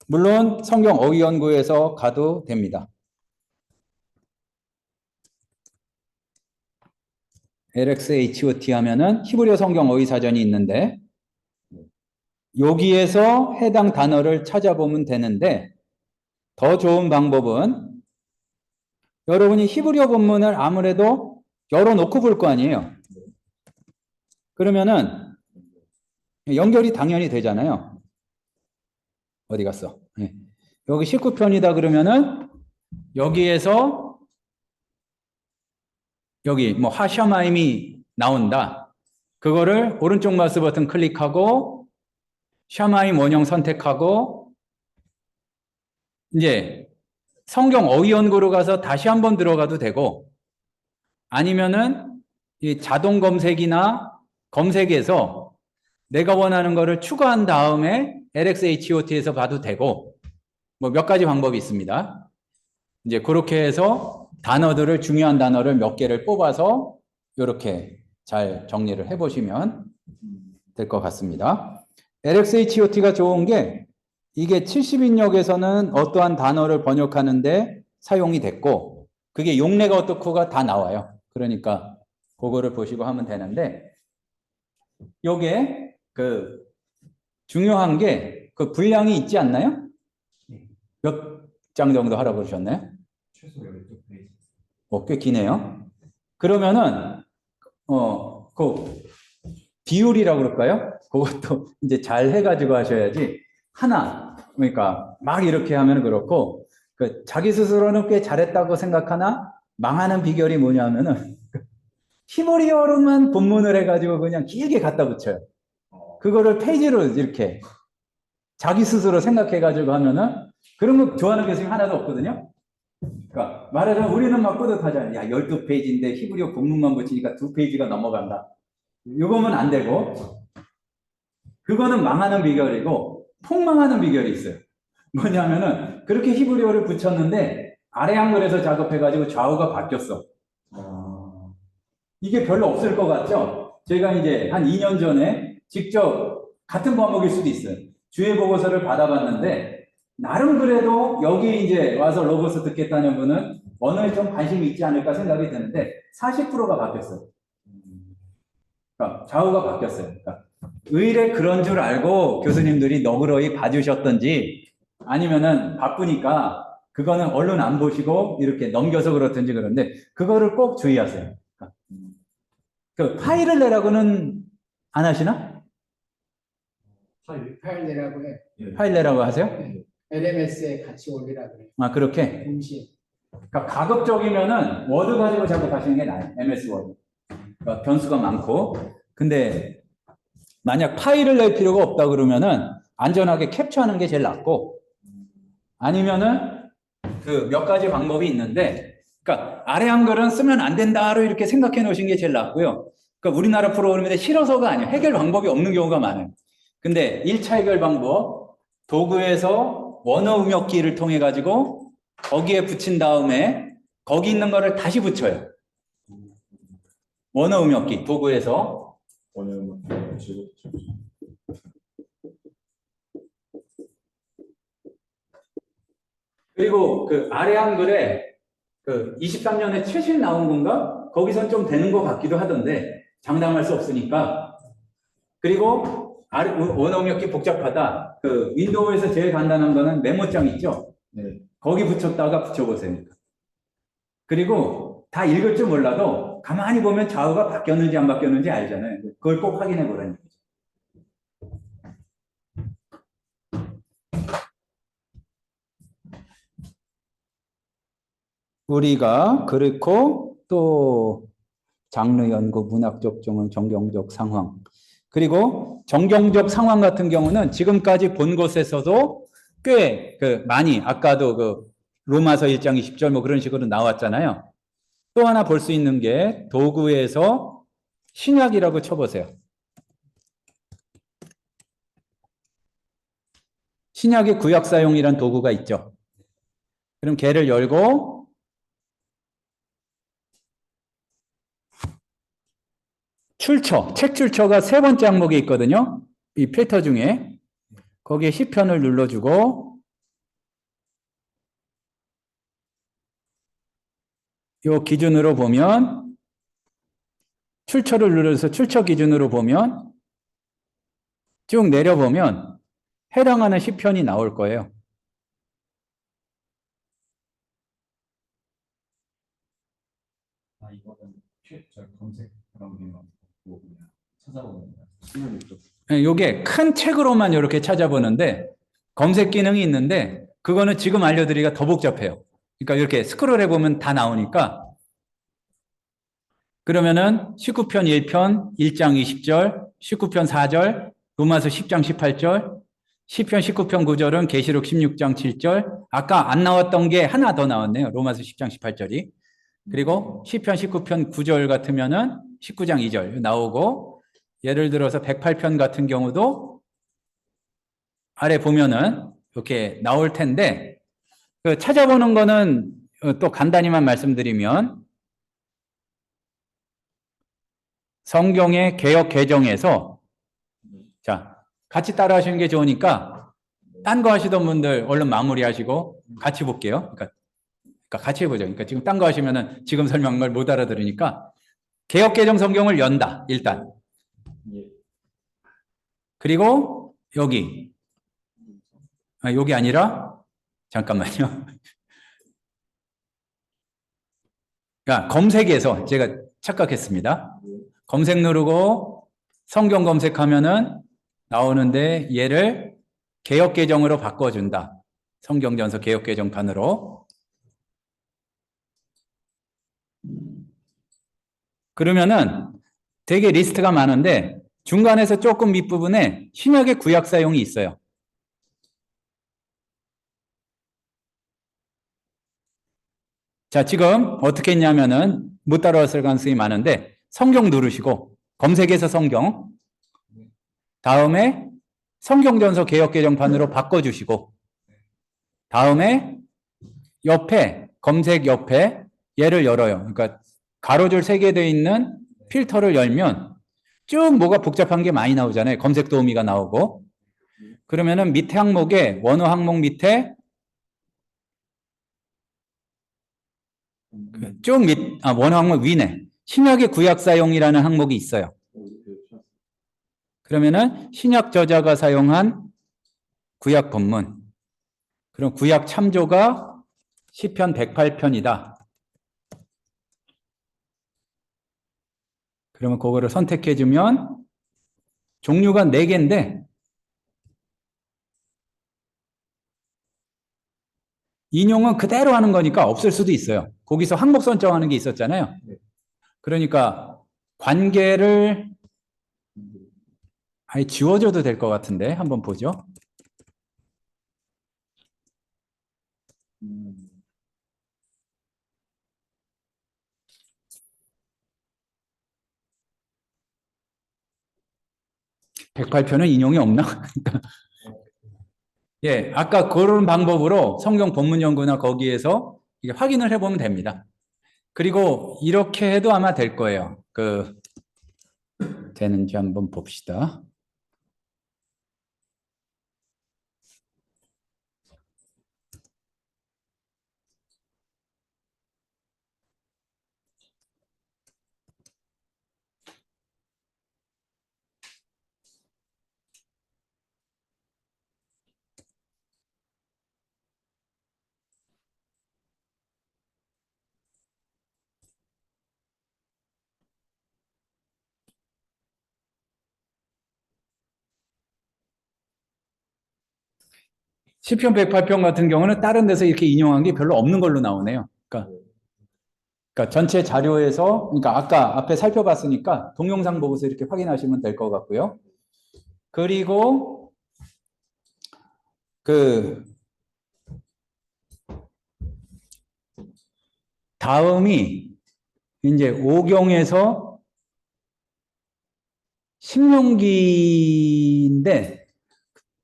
물론 성경 어휘 연구에서 가도 됩니다. LXHOT 하면은 히브리어 성경 어휘 사전이 있는데 여기에서 해당 단어를 찾아보면 되는데 더 좋은 방법은 여러분이 히브리어 본문을 아무래도 열어놓고 볼 거 아니에요. 그러면은 연결이 당연히 되잖아요. 어디 갔어? 네. 여기 19편이다 그러면은 여기에서 여기 뭐 하샤마임이 나온다. 그거를 오른쪽 마우스 버튼 클릭하고 샤마임 원형 선택하고 이제 성경 어휘 연구로 가서 다시 한번 들어가도 되고 아니면은 이 자동 검색이나 검색에서 내가 원하는 거를 추가한 다음에 LXHOT에서 봐도 되고 뭐 몇 가지 방법이 있습니다. 이제 그렇게 해서 단어들을 중요한 단어를 몇 개를 뽑아서 이렇게 잘 정리를 해보시면 될 것 같습니다. LXHOT가 좋은 게 이게 70인역에서는 어떠한 단어를 번역하는데 사용이 됐고 그게 용례가 어떻고가 다 나와요. 그러니까 그거를 보시고 하면 되는데, 요게 그 중요한 게 그 분량이 있지 않나요? 몇 장 정도 하라고 그러셨나요? 최소 12페이지. 꽤 기네요. 그러면은 그 비율이라고 그럴까요? 그것도 이제 잘 해가지고 하셔야지. 하나, 그러니까 막 이렇게 하면 그렇고, 그 자기 스스로는 꽤 잘했다고 생각하나 망하는 비결이 뭐냐면은 히브리어로만 본문을 해가지고 그냥 길게 갖다 붙여요. 그거를 페이지로 이렇게 자기 스스로 생각해가지고 하면은 그런 거 좋아하는 교수님 하나도 없거든요. 그러니까 말하자면 우리는 막 뿌듯하잖아요. 야, 12페이지인데 히브리어 본문만 붙이니까 2페이지가 넘어간다. 이거면 안 되고, 그거는 망하는 비결이고 폭망하는 비결이 있어요. 뭐냐면은 그렇게 히브리어를 붙였는데 아래 한글에서 작업해가지고 좌우가 바뀌었어. 이게 별로 없을 것 같죠? 제가 이제 한 2년 전에 직접 같은 과목일 수도 있어요. 주의 보고서를 받아봤는데 나름 그래도 여기 이제 와서 로고스 듣겠다는 분은 언어에 좀 관심이 있지 않을까 생각이 드는데 40%가 바뀌었어요. 그러니까 좌우가 바뀌었어요. 그러니까 의뢰 그런 줄 알고 교수님들이 너그러이 봐주셨던지 아니면은 바쁘니까 그거는 언론 안 보시고 이렇게 넘겨서 그렇든지 그런데 그거를 꼭 주의하세요. 그 파일을 내라고는 안 하시나? 파일 내라고 해. 파일 내라고 하세요? 네. LMS에 같이 올리라 그래. 아, 그렇게? 동시에. 그러니까 가급적이면은 워드 가지고 작업하시는 게 나아요. MS 워드. 그러니까 변수가 많고. 근데 만약 파일을 낼 필요가 없다 그러면은 안전하게 캡처하는 게 제일 낫고 아니면은 그 몇 가지 방법이 있는데 그러니까 아래 한글은 쓰면 안 된다로 이렇게 생각해 놓으신 게 제일 낫고요. 그러니까 우리나라 프로그램인데 싫어서가 아니에요. 해결 방법이 없는 경우가 많아요. 근데 1차 해결 방법 도구에서 원어 음역기를 통해 가지고 거기에 붙인 다음에 거기 있는 거를 다시 붙여요. 원어 음역기 도구에서 원하는 지금 그리고 그 아래 한글에 그 23년에 최신 나온 건가? 거기선 좀 되는 것 같기도 하던데 장담할 수 없으니까. 그리고 원어 음역기 복잡하다. 그 윈도우에서 제일 간단한 거는 메모장 있죠? 네. 거기 붙였다가 붙여보세요. 그리고 다 읽을 줄 몰라도 가만히 보면 좌우가 바뀌었는지 안 바뀌었는지 알잖아요. 그걸 꼭 확인해 보라는 거죠. 우리가 그렇고 또 장르 연구, 문학적 정은 정경적 상황. 그리고 정경적 상황 같은 경우는 지금까지 본 것에서도 꽤 많이 아까도 그 로마서 1장 20절 뭐 그런 식으로 나왔잖아요. 또 하나 볼 수 있는 게 도구에서 신약이라고 쳐보세요. 신약의 구약 사용이란 도구가 있죠. 그럼 걔를 열고 출처, 책 출처가 3번째 항목에 있거든요. 이 필터 중에 거기에 시편을 눌러주고 요 기준으로 보면 출처를 눌러서 출처 기준으로 보면 쭉 내려보면 해당하는 시편이 나올 거예요. 아 이거는 저 검색 그런 게 뭐 그냥 찾아보는 거야. 수면 쪽. 요게 큰 책으로만 이렇게 찾아보는데 검색 기능이 있는데 그거는 지금 알려드리기가 더 복잡해요. 그러니까 이렇게 스크롤 해보면 다 나오니까 그러면은 19편 1편 1장 20절 19편 4절 로마서 10장 18절 시편 19편 9절은 계시록 16장 7절 아까 안 나왔던 게 하나 더 나왔네요. 로마서 10장 18절이 그리고 시편 19편 9절 같으면은 19장 2절 나오고 예를 들어서 108편 같은 경우도 아래 보면은 이렇게 나올 텐데 그 찾아보는 거는 또 간단히만 말씀드리면 성경의 개역 개정에서 자 같이 따라 하시는 게 좋으니까 딴 거 하시던 분들 얼른 마무리하시고 같이 볼게요. 그러니까 같이 해보죠. 그러니까 지금 딴 거 하시면은 지금 설명한 걸 못 알아들으니까 개역개정 성경을 연다, 일단. 예. 그리고 여기. 여기 아니라, 잠깐만요. 그러니까 검색에서 제가 착각했습니다. 검색 누르고 성경 검색하면은 나오는데 얘를 개역개정으로 바꿔준다. 성경전서 개역개정판으로. 그러면은 되게 리스트가 많은데 중간에서 조금 밑부분에 신약의 구약 사용이 있어요. 자, 지금 어떻게 했냐면은 못 따라왔을 가능성이 많은데 성경 누르시고 검색해서 성경, 다음에 성경전서 개역개정판으로 바꿔주시고, 다음에 옆에 검색 옆에 얘를 열어요. 그러니까 가로줄 3개 되어 있는 필터를 열면 쭉 뭐가 복잡한 게 많이 나오잖아요. 검색 도우미가 나오고. 그러면은 밑에 항목에 원어 항목 밑에 쭉 원어 항목 위네. 신약의 구약 사용이라는 항목이 있어요. 그러면은 신약 저자가 사용한 구약 본문. 그럼 구약 참조가 시편 108편이다. 그러면 그거를 선택해 주면 종류가 4개인데 인용은 그대로 하는 거니까 없을 수도 있어요. 거기서 항목 선정하는 게 있었잖아요. 그러니까 관계를 아예 지워줘도 될 것 같은데 한번 보죠. 108편은 인용이 없나? 예, 아까 그런 방법으로 성경 본문 연구나 거기에서 이게 확인을 해보면 됩니다. 그리고 이렇게 해도 아마 될 거예요. 되는지 한번 봅시다. 시편 108편 같은 경우는 다른 데서 이렇게 인용한 게 별로 없는 걸로 나오네요. 그러니까 전체 자료에서, 그러니까 아까 앞에 살펴봤으니까 동영상 보고서 이렇게 확인하시면 될 것 같고요. 그리고 다음이 이제 오경에서 신명기인데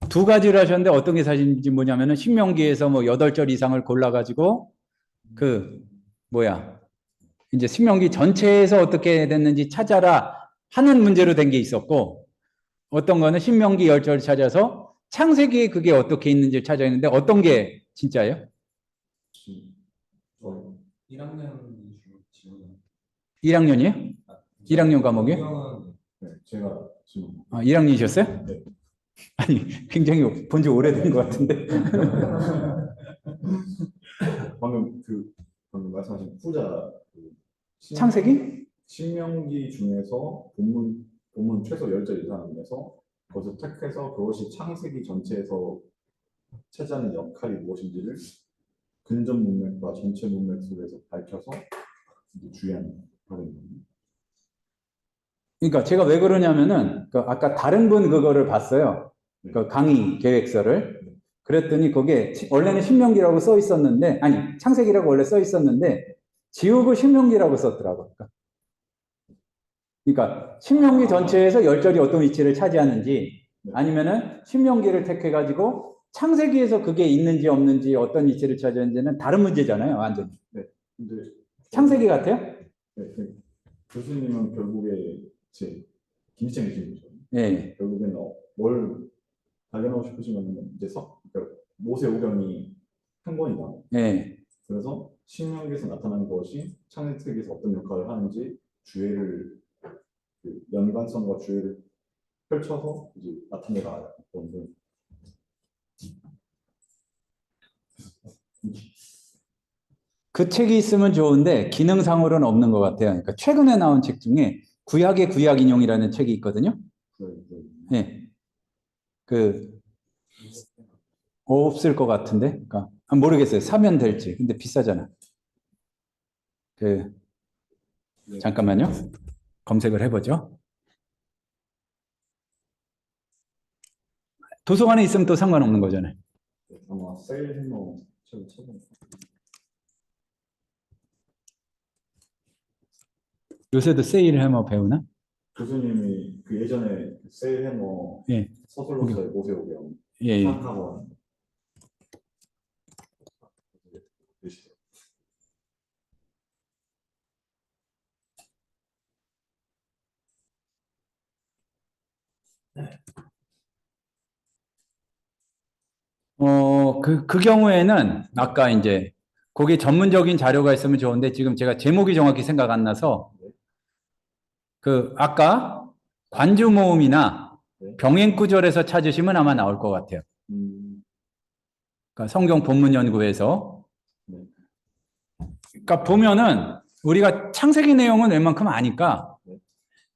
두 가지를 하셨는데 어떤 게 사실인지 뭐냐면은 신명기에서 뭐 8절 이상을 골라가지고 이제 신명기 전체에서 어떻게 됐는지 찾아라 하는 문제로 된 게 있었고, 어떤 거는 신명기 10절 찾아서 창세기에 그게 어떻게 있는지 찾아야 했는데 어떤 게 진짜예요? 1학년 지원. 1학년이에요? 1학년 과목이요? 네, 제가 지금 1학년이셨어요? 네. 아니, 굉장히 본 지 오래된 것 같은데. 방금 말씀하신 후자 창세기? 신명기 중에서 본문 최소 10절 이상에서 거기서 택해서 그것이 창세기 전체에서 차지하는 역할이 무엇인지를 근접 문맥과 전체 문맥 속에서 밝혀서 주의하는 발언입니다. 그러니까 제가 왜 그러냐면은 아까 다른 분 그거를 봤어요. 그 강의 계획서를. 그랬더니 거기에 원래는 신명기라고 써 있었는데, 아니 창세기라고 원래 써 있었는데 지우고 신명기라고 썼더라고요. 그러니까 신명기 전체에서 10절이 어떤 위치를 차지하는지, 아니면은 신명기를 택해가지고 창세기에서 그게 있는지 없는지 어떤 위치를 차지하는지는 다른 문제잖아요, 완전히. 네. 근데 창세기 같아요? 네, 교수님은 결국에 김희창 교수님이죠. 네. 결국에는 뭘 발견하고 싶으시면 이제 그러니까 모세 오경이 한 권이다. 네. 그래서 신명기에서 나타난 것이 창세기에서 어떤 역할을 하는지 주회를 그 연관성과 주회를 펼쳐서 이제 나타내라 건데 그 책이 있으면 좋은데 기능상으로는 없는 것 같아요. 그러니까 최근에 나온 책 중에 구약의 구약 인용이라는 책이 있거든요. 예. 그 없을 것 같은데, 그러니까 모르겠어요. 사면 될지. 근데 비싸잖아. 그 잠깐만요. 검색을 해보죠. 도서관에 있으면 또 상관없는 거잖아요. 아마 셀해머 책을 찾은 요새도 세일해머 배우나? 교수님이 그 예전에 셀해머 예, 서술로서의 모세오경 예, 예. 상학원 계시더라고요. 그 경우에는 아까 이제 거기 전문적인 자료가 있으면 좋은데 지금 제가 제목이 정확히 생각 안 나서 그 아까 관주 모음이나 병행 구절에서 찾으시면 아마 나올 것 같아요. 그러니까 성경 본문 연구에서. 그러니까 보면은 우리가 창세기 내용은 웬만큼 아니까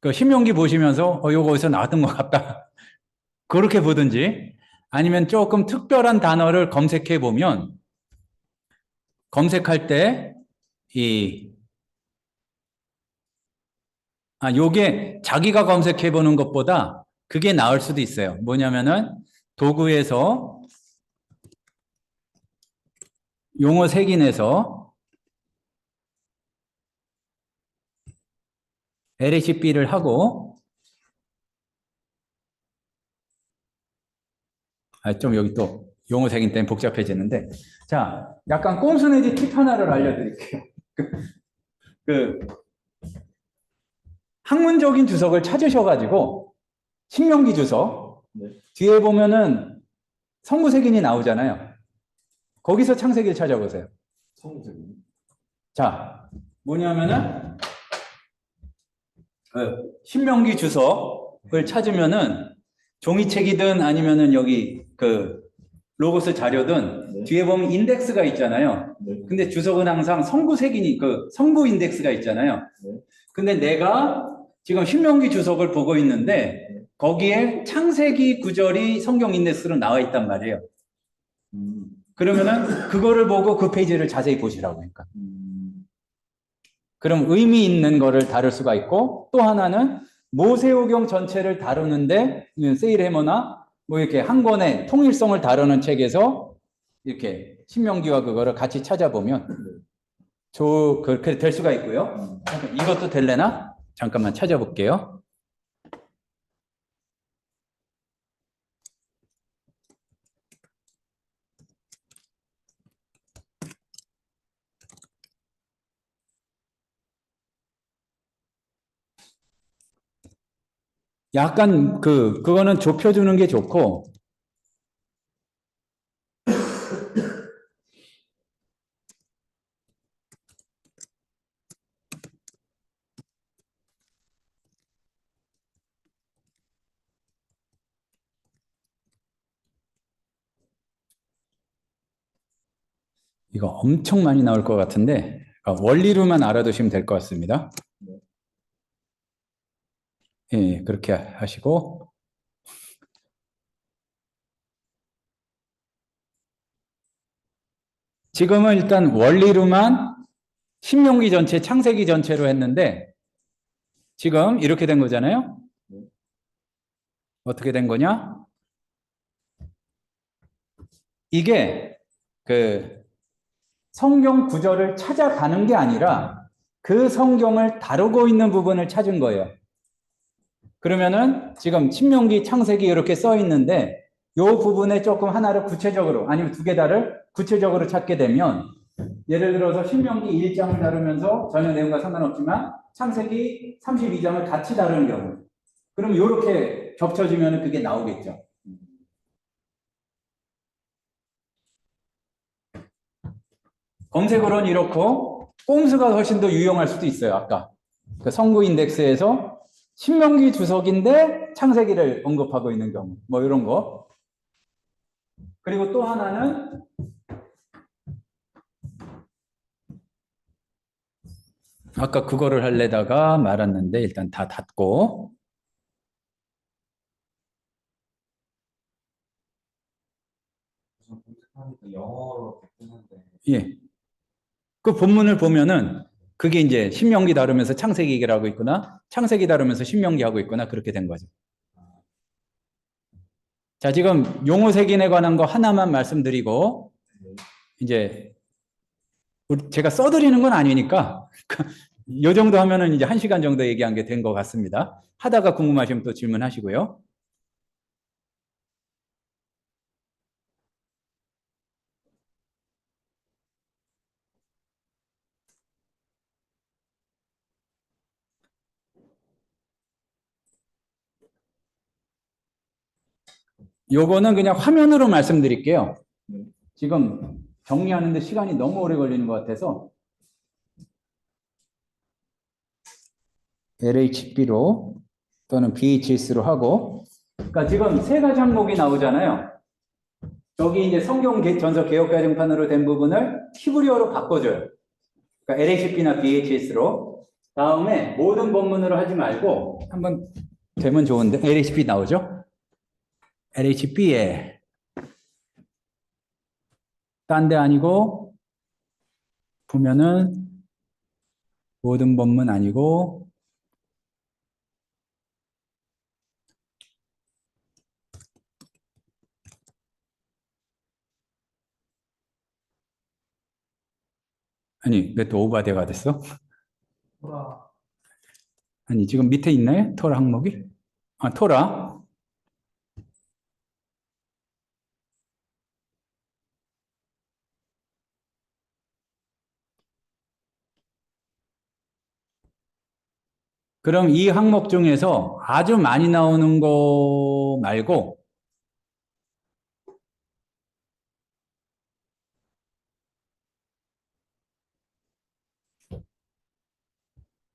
그 신명기 보시면서 요거 어디서 나왔던 것 같다. 그렇게 보든지 아니면 조금 특별한 단어를 검색해 보면 검색할 때 요게 자기가 검색해 보는 것보다 그게 나을 수도 있어요. 뭐냐면은 도구에서 용어 색인에서 LHB를 하고 좀 여기 또 용어 색인 때문에 복잡해지는데 자, 약간 꼼수 내지 팁 하나를 알려드릴게요. 그 학문적인 주석을 찾으셔가지고 신명기 주석 뒤에 보면은 성구색인이 나오잖아요. 거기서 창세기를 찾아보세요. 성우색이 자, 뭐냐면은 신명기 주석을 찾으면은 종이책이든 아니면은 여기 그 로고스 자료든 뒤에 보면 인덱스가 있잖아요. 근데 주석은 항상 성구색이니 그 성구 인덱스가 있잖아요. 근데 내가 지금 신명기 주석을 보고 있는데 거기에 창세기 구절이 성경 인덱스로 나와 있단 말이에요. 그러면은 그거를 보고 그 페이지를 자세히 보시라고 하니까. 그럼 의미 있는 거를 다룰 수가 있고 또 하나는 모세오경 전체를 다루는데 세일해머나 뭐 이렇게 한 권의 통일성을 다루는 책에서 이렇게 신명기와 그거를 같이 찾아보면 그렇게 될 수가 있고요. 이것도 될래나? 잠깐만 찾아볼게요. 약간 그거는 좁혀주는 게 좋고 이거 엄청 많이 나올 것 같은데 원리로만 알아두시면 될 것 같습니다. 예, 그렇게 하시고 지금은 일단 원리로만 신명기 전체, 창세기 전체로 했는데 지금 이렇게 된 거잖아요. 어떻게 된 거냐? 이게 그 성경 구절을 찾아가는 게 아니라 그 성경을 다루고 있는 부분을 찾은 거예요. 그러면은 지금 신명기, 창세기 이렇게 써 있는데 이 부분에 조금 하나를 구체적으로 아니면 두 개 다를 구체적으로 찾게 되면 예를 들어서 신명기 1장을 다루면서 전혀 내용과 상관없지만 창세기 32장을 같이 다루는 경우 그럼 이렇게 겹쳐지면 그게 나오겠죠. 검색으로는 이렇고 꼼수가 훨씬 더 유용할 수도 있어요. 아까 그 성구 인덱스에서 신명기 주석인데 창세기를 언급하고 있는 경우, 뭐 이런 거. 그리고 또 하나는 아까 그거를 하려다가 말았는데 일단 다 닫고. 우선 검색하니까 영어로 됐는데 예. 그 본문을 보면은 그게 이제 신명기 다루면서 창세기 얘기를 하고 있거나 창세기 다루면서 신명기 하고 있거나 그렇게 된 거죠. 자, 지금 용어색인에 관한 거 하나만 말씀드리고 이제 제가 써드리는 건 아니니까 이 정도 하면은 이제 1시간 정도 얘기한 게 된 것 같습니다. 하다가 궁금하시면 또 질문하시고요. 요거는 그냥 화면으로 말씀드릴게요. 지금 정리하는데 시간이 너무 오래 걸리는 것 같아서 LHB로 또는 VHS로 하고, 그러니까 지금 세 가지 항목이 나오잖아요. 여기 이제 성경 전서 개역 개정판으로 된 부분을 히브리어로 바꿔줘요. 그러니까 LHB나 VHS로. 다음에 모든 본문으로 하지 말고 한번 되면 좋은데 LHB 나오죠? LHB에 딴 데 아니고 보면은 모든 본문 아니고 아니 왜 또 오바돼가 됐어? 토라 아니 지금 밑에 있나요? 토라 항목이? 아 토라. 그럼 이 항목 중에서 아주 많이 나오는 거 말고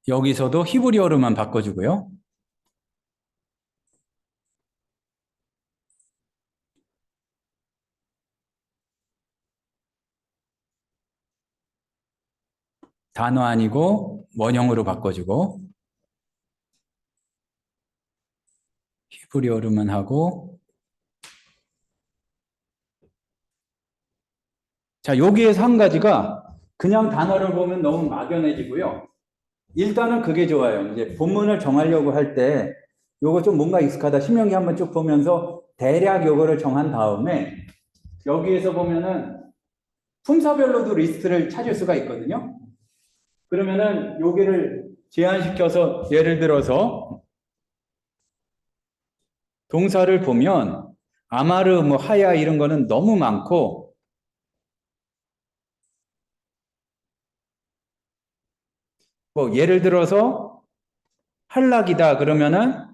여기서도 히브리어로만 바꿔주고요. 단어 아니고 원형으로 바꿔주고 히브리어로만 하고. 자, 여기에서 한 가지가 그냥 단어를 보면 너무 막연해지고요. 일단은 그게 좋아요. 이제 본문을 정하려고 할 때 요거 좀 뭔가 익숙하다. 신명기 한번 쭉 보면서 대략 요거를 정한 다음에 여기에서 보면은 품사별로도 리스트를 찾을 수가 있거든요. 그러면은 여기를 제한시켜서 예를 들어서 동사를 보면 아마르, 뭐 하야 이런 거는 너무 많고 뭐 예를 들어서 할락이다 그러면은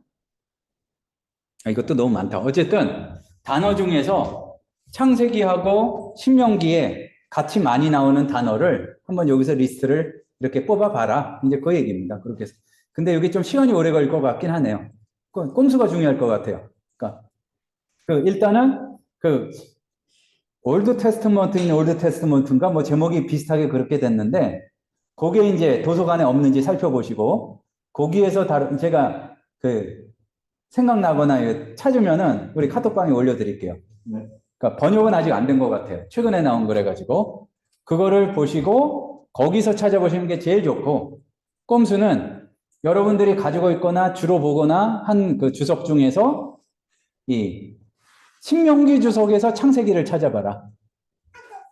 이것도 너무 많다. 어쨌든 단어 중에서 창세기하고 신명기에 같이 많이 나오는 단어를 한번 여기서 리스트를 이렇게 뽑아봐라. 이제 그 얘기입니다. 그렇게 해서. 근데 여기 좀 시간이 오래 걸릴 것 같긴 하네요. 꼼수가 중요할 것 같아요. 그러니까 일단은 올드 테스트먼트인 올드 테스트먼트인가 뭐 제목이 비슷하게 그렇게 됐는데 그게 이제 도서관에 없는지 살펴보시고 거기에서 제가 생각나거나 찾으면은 우리 카톡방에 올려드릴게요. 네. 그러니까 번역은 아직 안 된 것 같아요. 최근에 나온 거래 가지고 그거를 보시고 거기서 찾아보시는 게 제일 좋고, 꼼수는 여러분들이 가지고 있거나 주로 보거나 한 그 주석 중에서 이 신명기 주석에서 창세기를 찾아봐라.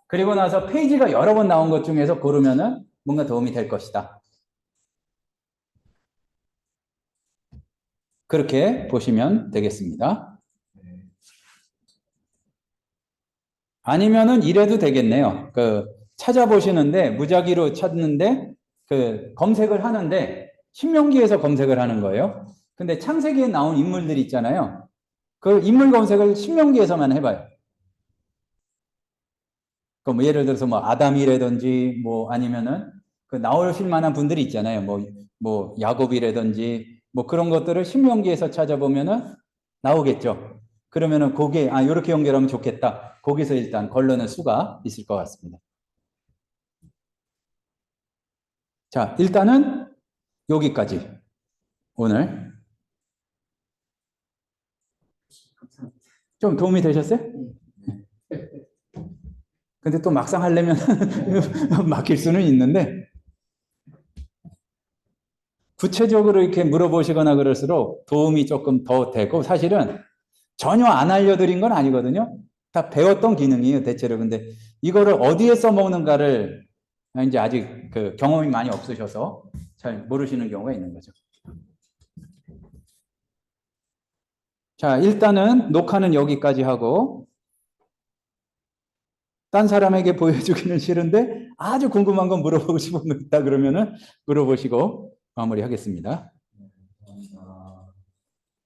그리고 나서 페이지가 여러 번 나온 것 중에서 고르면은 뭔가 도움이 될 것이다. 그렇게 보시면 되겠습니다. 아니면은 이래도 되겠네요. 찾아보시는데 무작위로 찾는데 검색을 하는데 신명기에서 검색을 하는 거예요. 근데 창세기에 나온 인물들이 있잖아요. 그 인물 검색을 신명기에서만 해봐요. 뭐 예를 들어서 뭐 아담이라든지 뭐 아니면은 그 나오실 만한 분들이 있잖아요. 뭐 야곱이라든지 뭐 그런 것들을 신명기에서 찾아보면은 나오겠죠. 그러면은 거기에 이렇게 연결하면 좋겠다. 거기서 일단 걸러낼 수가 있을 것 같습니다. 자, 일단은 여기까지 오늘 좀 도움이 되셨어요? 근데 또 막상 하려면 막힐 수는 있는데 구체적으로 이렇게 물어보시거나 그럴수록 도움이 조금 더 되고 사실은 전혀 안 알려드린 건 아니거든요. 다 배웠던 기능이에요, 대체로. 근데 이거를 어디에 써먹는가를 이제 아직 그 경험이 많이 없으셔서 잘 모르시는 경우가 있는 거죠. 자, 일단은 녹화는 여기까지 하고 딴 사람에게 보여주기는 싫은데 아주 궁금한 건 물어보고 싶은 거 있다 그러면은 물어보시고 마무리하겠습니다.